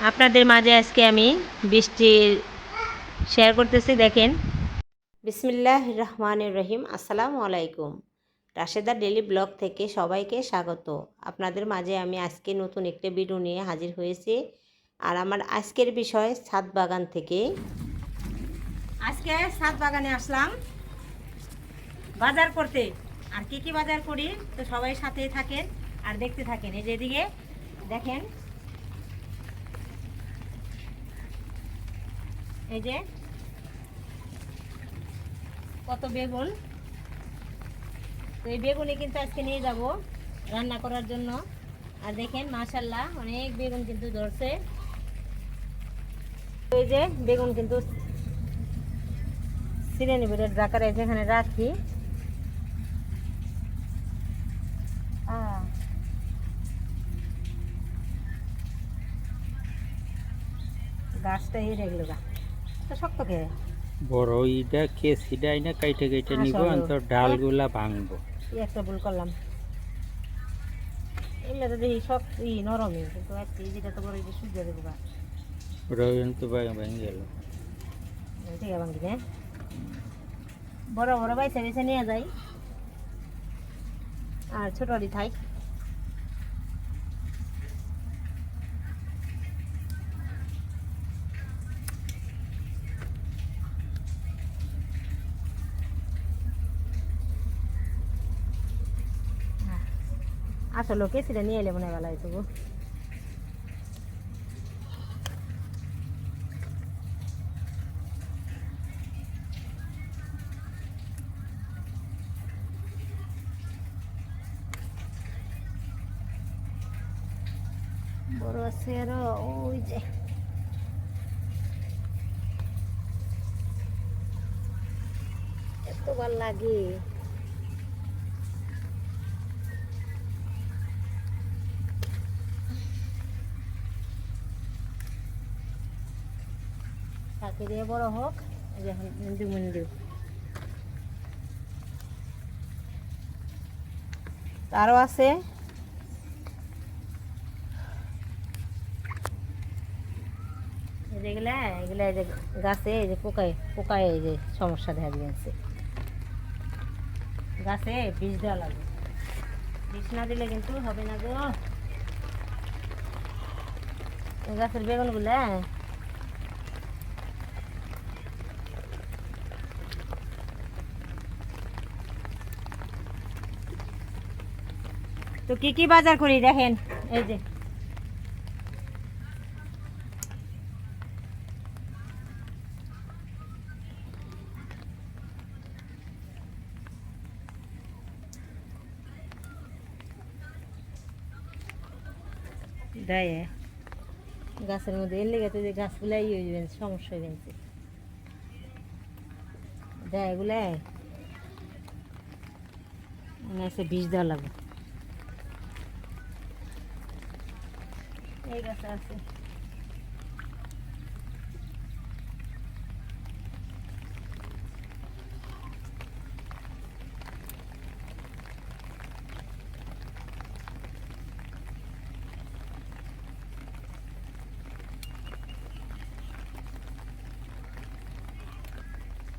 আপনাদের মাঝে আজকে আমি বৃষ্টির শেয়ার করতেছি, দেখেন। বিসমিল্লাহির রহমানির রহিম। আসসালামু আলাইকুম। রাশেদা ডেলি ব্লগ থেকে সবাইকে স্বাগত। আপনাদের মাঝে আমি আজকে নতুন একটা ভিডিও নিয়ে হাজির হয়েছি। আর আমার আজকের বিষয় ছাদ বাগান থেকে। আজকে ছাদ বাগানে আসলাম বাজার করতে। আর কি কি বাজার করি তো সবাই সাথেই থাকেন আর দেখতে থাকেন। এই যেদিকে দেখেন, এই যে কত বেগুন। তো এই বেগুনি কিন্তু আজকে নিয়ে যাব রান্না করার জন্য। আর দেখেন মাশাআল্লাহ অনেক বেগুন কিন্তু ধরছে। এই যে বেগুন কিন্তু ছিঁড়ে নিব ঢাকারে যেখানে রাখি। গাছটা হেরে গেল গা, তো শক্ত কে বড় ইটা কেসিডাই না কাইটে কাইটে নিব, তো ডালগুলা ভাঙবো। একটা ভুল করলাম। এগুলো তো দেখি শক্ত নরমই, কিন্তু যেটা তো বড় সূর্য দেবো গা, রবিন তো ভেঙে গেল। ঠিক আছে ভাঙি হ্যাঁ, বড় বড় বাইসে বেছে নিয়ে যাই আর ছোটটি থাই। আসলে কেসিটা নিয়ে এলে মনে গেল হয়তো বড় আছে আরো। ওই যে এত ভাল লাগে। থাকি দিয়ে বড় হোক, এখন মিন্দু মিন্দু আরও আছে। এগুলা এগুলা এই যে গাছে এই যে পোকায় পোকায় এই যে সমস্যা দেখা দিয়েছে। গাছে বিষ দেওয়া লাগবে, বিষ না দিলে কিন্তু হবে না গো। গাছের বেগুনগুলা তো কি কি বাজার করি দেখেন। এই যে দেয় গাছের মধ্যে এর লেগে তো যে গাছগুলা হয়ে যাবেন, সমস্যা হয়ে গেছে। দেয় এগুলা এসে বিষ দেওয়া লাগবে। এই গাছ আছে।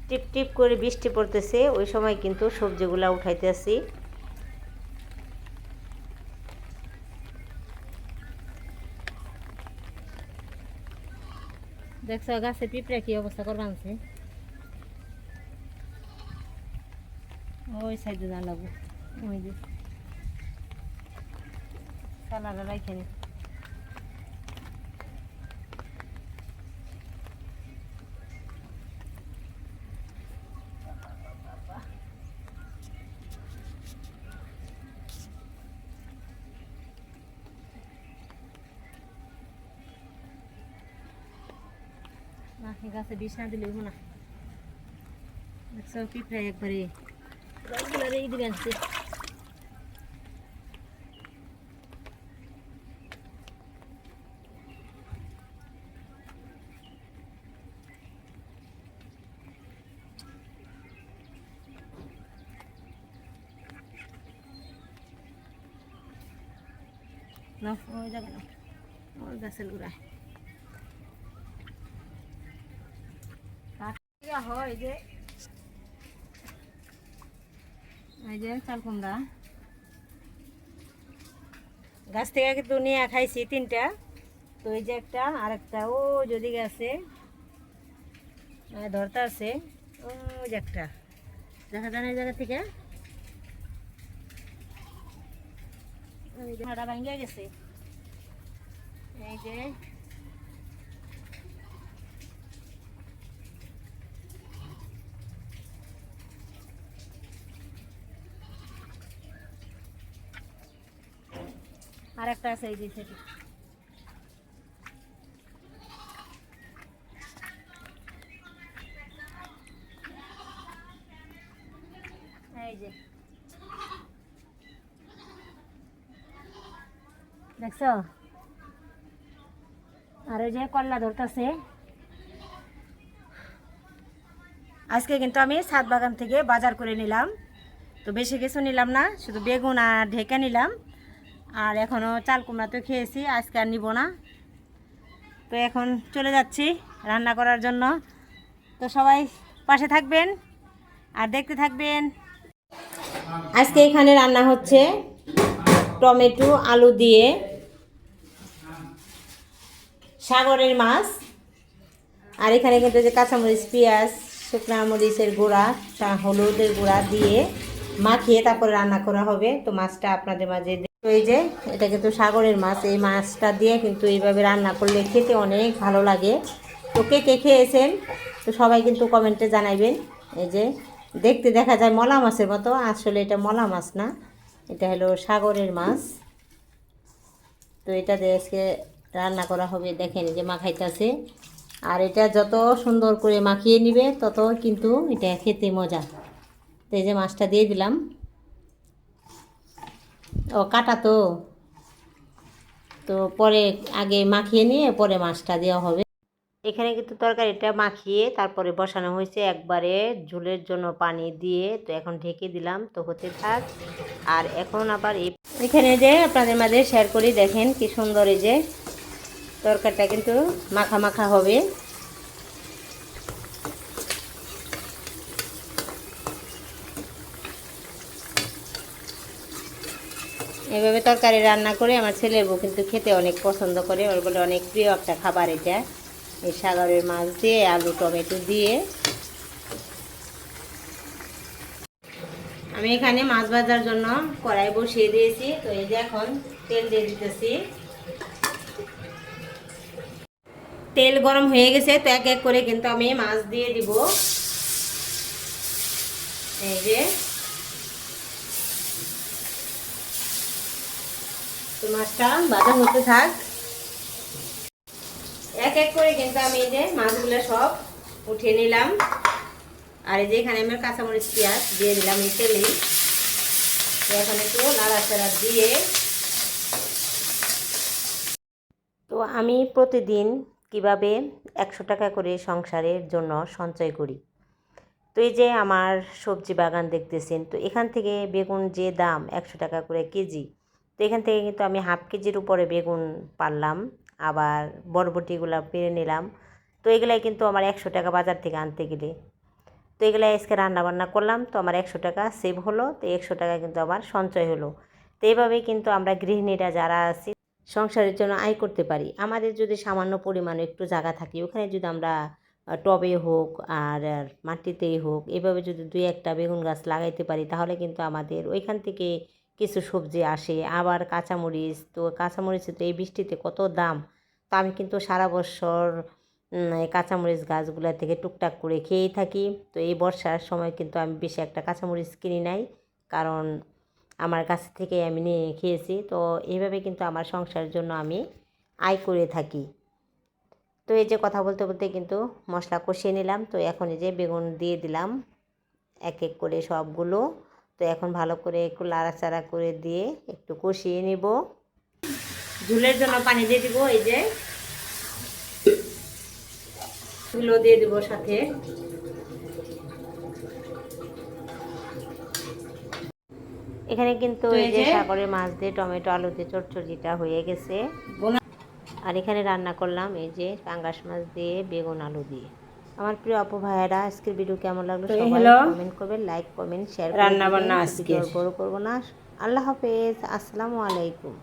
টিপ টিপ করে বৃষ্টি পড়তেছে, ওই সময় কিন্তু সবজিগুলা উঠাইতেছি। দেখছো গাছে পিঁপড়া কি অবস্থা করবা আনছে। ওই সাইডে না লাগবো, ওই যে সালাডা রাইখে নি। না গাছে বিষ না দিলে না। দেখছো পিঁপড়া একবারে গাছগুলারে এই দিকে আনছে। না ওই জায়গা না, ওই গাছের গোড়ায় এই যে চাল কুমড়া গাছ থেকে কিন্তু নিয়ে খাইছি 3টা। তো এই যে একটা আর একটা ও যদি গেছে ধরতে আছে, ও যে একটা দেখা যায় না এই জায়গা থেকে ভাড়া ভাঙিয়ে গেছে। এই যে আর একটা আছে এই যে সেটি। এই যে দেখছো, আর ওই যে কল্লা ধরতেছে। আজকে কিন্তু আমি ছাদ বাগান থেকে বাজার করে নিলাম, তো বেশি কিছু নিলাম না, শুধু বেগুন আর ঢেকে নিলাম। আর এখনও চাল কুমড়া তো খেয়েছি, আজকে আর নিব না। তো এখন চলে যাচ্ছি রান্না করার জন্য। তো সবাই পাশে থাকবেন আর দেখতে থাকবেন। আজকে এখানে রান্না হচ্ছে টমেটো আলু দিয়ে সাগরের মাছ। আর এখানে কিন্তু যে কাঁচামরিচ, পেঁয়াজ, শুকনা মরিচের গুঁড়া, হলুদের গুঁড়া দিয়ে মাখিয়ে তারপরে রান্না করা হবে। তো মাছটা আপনাদের মাঝে, তো এই যে এটা কিন্তু সাগরের মাছ, এই মাছটা দিয়ে কিন্তু এইভাবে রান্না করলে খেতে অনেক ভালো লাগে। তো কে কে খেয়েছেন তো সবাই কিন্তু কমেন্টে জানাইবেন। এই যে দেখতে দেখা যায় মলা মাছের মতো, আসলে এটা মলা মাছ না, এটা হলো সাগরের মাছ। তো এটা দিয়ে আজকে রান্না করা হবে। দেখেন এই যে মাখাইতেছে, আর এটা যত সুন্দর করে মাখিয়ে নিবে তত কিন্তু এটা খেতে মজা। তো এই যে মাছটা দিয়ে দিলাম, ও কাটা তো, তো পরে আগে মাখিয়ে নিয়ে পরে মাছটা দেওয়া হবে। এখানে কিন্তু তরকারিটা মাখিয়ে তারপরে বসানো হয়েছে একবারে ঝোলের জন্য পানি দিয়ে। তো এখন ঢেকে দিলাম, তো হতে থাক। আর এখন আবার এখানে যে আপনাদের মাঝে শেয়ার করি, দেখেন কি সুন্দর এই যে তরকারিটা কিন্তু মাখা মাখা হবে। এভাবে তরকারি রান্না করে আমার ছেলের বউ কিন্তু খেতে অনেক পছন্দ করে, ওর বলে অনেক প্রিয় একটা খাবার এটা, এই সাগরের মাছ দিয়ে আলু টমেটো দিয়ে। আমি এখানে মাছ ভাজার জন্য কড়াই বসিয়ে দিয়েছি। তো এই যে এখন তেল দিয়ে দিতেছি, তেল গরম হয়ে গেছে। তো এক এক করে কিন্তু আমি মাছ দিয়ে দিব। এই যে তো মাছটা ভাজা হতে থাক, এক এক করে কিন্তু আমি এই যে মাছগুলো সব উঠিয়ে নিলাম। আর এই যে এখানে আমার কাঁচামরিচ পেঁয়াজ দিয়ে দিলাম এই তেলেই। তো এখন একটু নাড়াচাড়া দিয়ে, তো আমি প্রতিদিন কিভাবে 100 টাকা করে সংসারের জন্য সঞ্চয় করি। তো এই যে আমার সবজি বাগান দেখতেছেন, তো এখান থেকে বেগুন যে দাম 100 টাকা করে কেজি, তো এখান থেকে কিন্তু আমি হাফ কেজির উপরে বেগুন পারলাম। আবার বরবটিগুলো পেরে নিলাম। তো এগুলাই কিন্তু আমার 100 টাকা বাজার থেকে আনতে গেলে। তো এগুলো আজকে রান্না বান্না করলাম, তো আমার 100 টাকা সেভ হলো। তো 100 টাকা কিন্তু আমার সঞ্চয় হলো। তো এইভাবেই কিন্তু আমরা গৃহিণীরা যারা আছি সংসারের জন্য আয় করতে পারি। আমাদের যদি সামান্য পরিমাণে একটু জায়গা থাকে, ওখানে যদি আমরা টবে হোক আর মাটিতেই হোক এভাবে যদি 2-1টা বেগুন গাছ লাগাইতে পারি, তাহলে কিন্তু আমাদের ওইখান থেকে কিছু সবজি আসে। আবার কাঁচামরিচ, তো কাঁচামরিচে তো এই বৃষ্টিতে কত দাম। তো আমি কিন্তু সারা বছর এই কাঁচামরিচ গাছগুলো থেকে টুকটাক করে খেয়েই থাকি। তো এই বর্ষার সময় কিন্তু আমি বেশি একটা কাঁচামরিচ কিনি নাই, কারণ আমার কাছ থেকে আমি নিয়ে খেয়েছি। তো এইভাবে কিন্তু আমার সংসারের জন্য আমি আয় করে থাকি। তো এই যে কথা বলতে বলতে কিন্তু মশলা কষিয়ে নিলাম। তো এখন এই যে বেগুন দিয়ে দিলাম এক এক করে সবগুলো। তো এখন ভালো করে একটু লাড়াচাড়া করে দিয়ে একটু কষিয়ে নিব। ঝোলের জন্য পানি দিয়ে দিব, এই যে ঝুলো দিয়ে দিব সাথে। এখানে কিন্তু এই যে সাগরের মাছ দিয়ে টমেটো আলু দিয়ে চচ্চড়িটা হয়ে গেছে। আর এখানে রান্না করলাম এই যে পাঙ্গাস মাছ দিয়ে বেগুন আলু দিয়ে। আমার প্রিয় আপু ভাইয়েরা, আজকের ভিডিও কেমন লাগলো তো এই সবাই হলো কমেন্ট করবেন, লাইক কমেন্ট শেয়ার রান্না বান্না আজকে। বড় করব না। আল্লাহ হাফেজ, আসসালামু আলাইকুম।